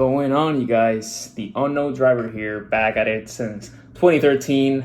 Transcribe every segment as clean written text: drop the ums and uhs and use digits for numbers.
going on, you guys? The unknown driver here, back at it since 2013,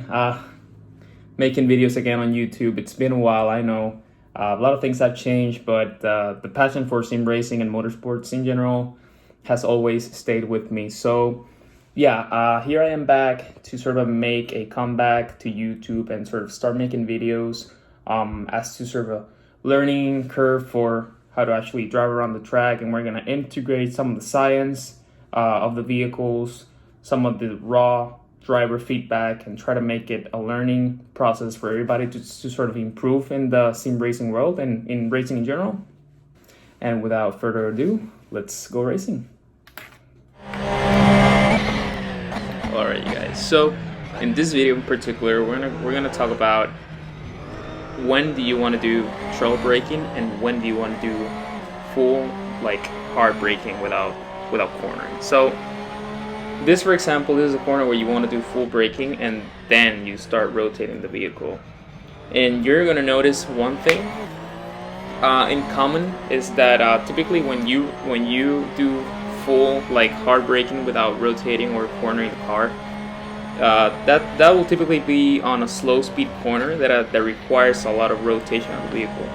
making videos again on YouTube. It's been a while, I know. A lot of things have changed, but the passion for sim racing and motorsports in general has always stayed with me. So yeah, here I am back to sort of make a comeback to YouTube and sort of start making videos as to sort of a learning curve for how to actually drive around the track. And we're going to integrate some of the science of the vehicles, some of the raw driver feedback, and try to make it a learning process for everybody to sort of improve in the sim racing world and in racing in general. And without further ado, let's go racing. Alright, you guys, so in this video in particular, we're gonna talk about when do you want to do trail braking and when do you want to do full hard braking without cornering. So this, for example, is a corner where you want to do full braking and then you start rotating the vehicle. And you're gonna notice one thing in common is that typically when you do full hard braking without rotating or cornering the car, that will typically be on a slow speed corner that requires a lot of rotation on the vehicle.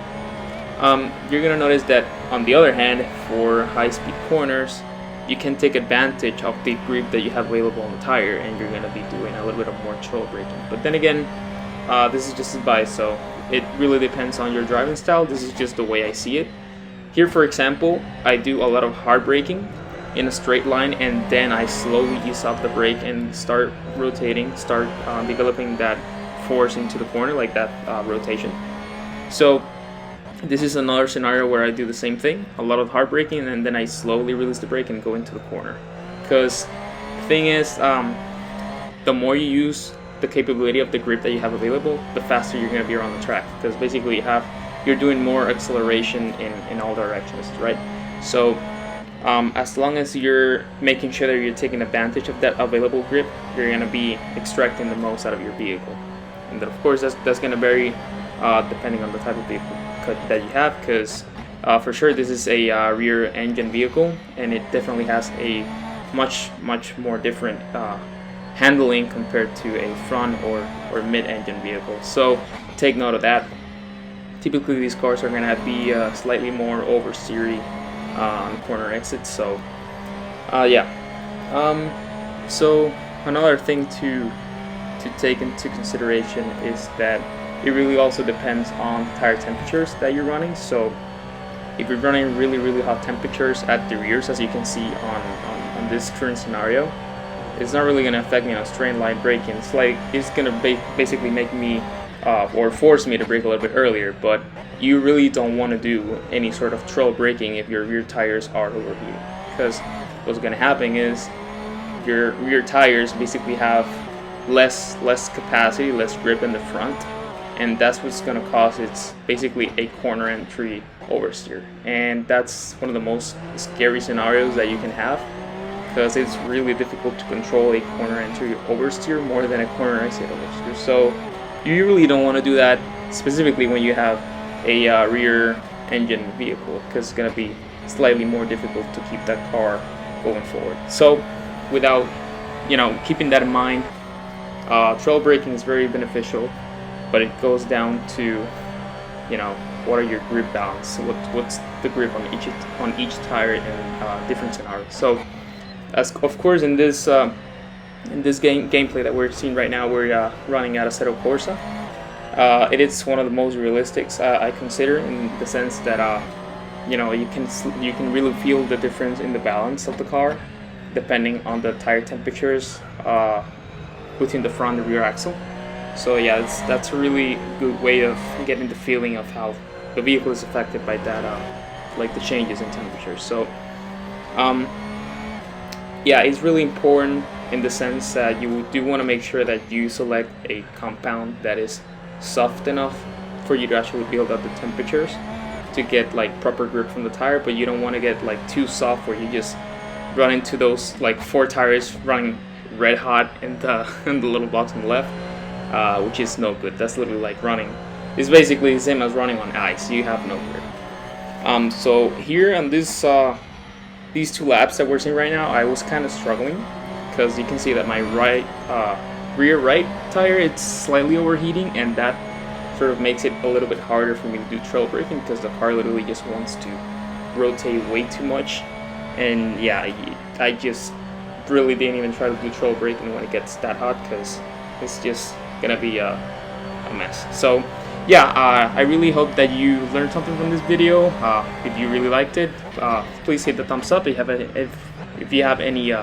You're gonna notice that on the other hand, for high speed corners, you can take advantage of the grip that you have available on the tire, and you're gonna be doing a little bit of more trail braking. But then again, this is just advice, so it really depends on your driving style. This is just the way I see it. Here, for example, I do a lot of hard braking in a straight line, and then I slowly ease off the brake and start rotating, start developing that force into the corner, like that rotation. So this is another scenario where I do the same thing, a lot of hard braking, and then I slowly release the brake and go into the corner. Because the thing is, the more you use the capability of the grip that you have available, the faster you're going to be around the track, because basically you're doing more acceleration in all directions, right? So as long as you're making sure that you're taking advantage of that available grip, you're going to be extracting the most out of your vehicle. And then of course that's going to vary depending on the type of vehicle that you have, because for sure this is a rear engine vehicle, and it definitely has a much more different handling compared to a front or mid-engine vehicle. So take note of that. Typically these cars are going to be slightly more oversteery on corner exits. So so another thing to take into consideration is that it really also depends on the tire temperatures that you're running. So if you're running really hot temperatures at the rears, as you can see on this current scenario, it's not really going to affect me on straight line braking. It's going to basically make me or force me to brake a little bit earlier, but you really don't want to do any sort of trail braking if your rear tires are overheating, because what's going to happen is your rear tires basically have less capacity, less grip in the front, and that's what's going to cause it's basically a corner entry oversteer. And that's one of the most scary scenarios that you can have, because it's really difficult to control a corner entry oversteer more than a corner exit oversteer. So you really don't want to do that, specifically when you have a rear engine vehicle, because it's going to be slightly more difficult to keep that car going forward. So without keeping that in mind, trail braking is very beneficial, but it goes down to what are your grip balance, what's the grip on each tire in different scenarios. So as of course in this gameplay that we're seeing right now, we're running at Assetto Corsa. It is one of the most realistic I consider, in the sense that you can really feel the difference in the balance of the car depending on the tire temperatures between the front and rear axle. So yeah, that's a really good way of getting the feeling of how the vehicle is affected by that, the changes in temperature. So yeah, it's really important in the sense that you do want to make sure that you select a compound that is soft enough for you to actually build up the temperatures to get proper grip from the tire, but you don't want to get too soft where you just run into those 4 tires running red hot in the little box on the left, which is no good. That's literally running. It's basically the same as running on ice. You have no grip. So here on this these 2 laps that we're seeing right now, I was kind of struggling because you can see that my rear right tire, it's slightly overheating, and that sort of makes it a little bit harder for me to do trail braking because the car literally just wants to rotate way too much. And yeah, I just really didn't even try to do trail braking when it gets that hot because it's just gonna be a mess. So yeah, I really hope that you learned something from this video. If you really liked it, please hit the thumbs up. If you have any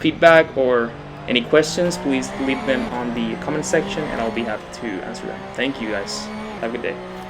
feedback or any questions, please leave them on the comment section and I'll be happy to answer them. Thank you guys. Have a good day.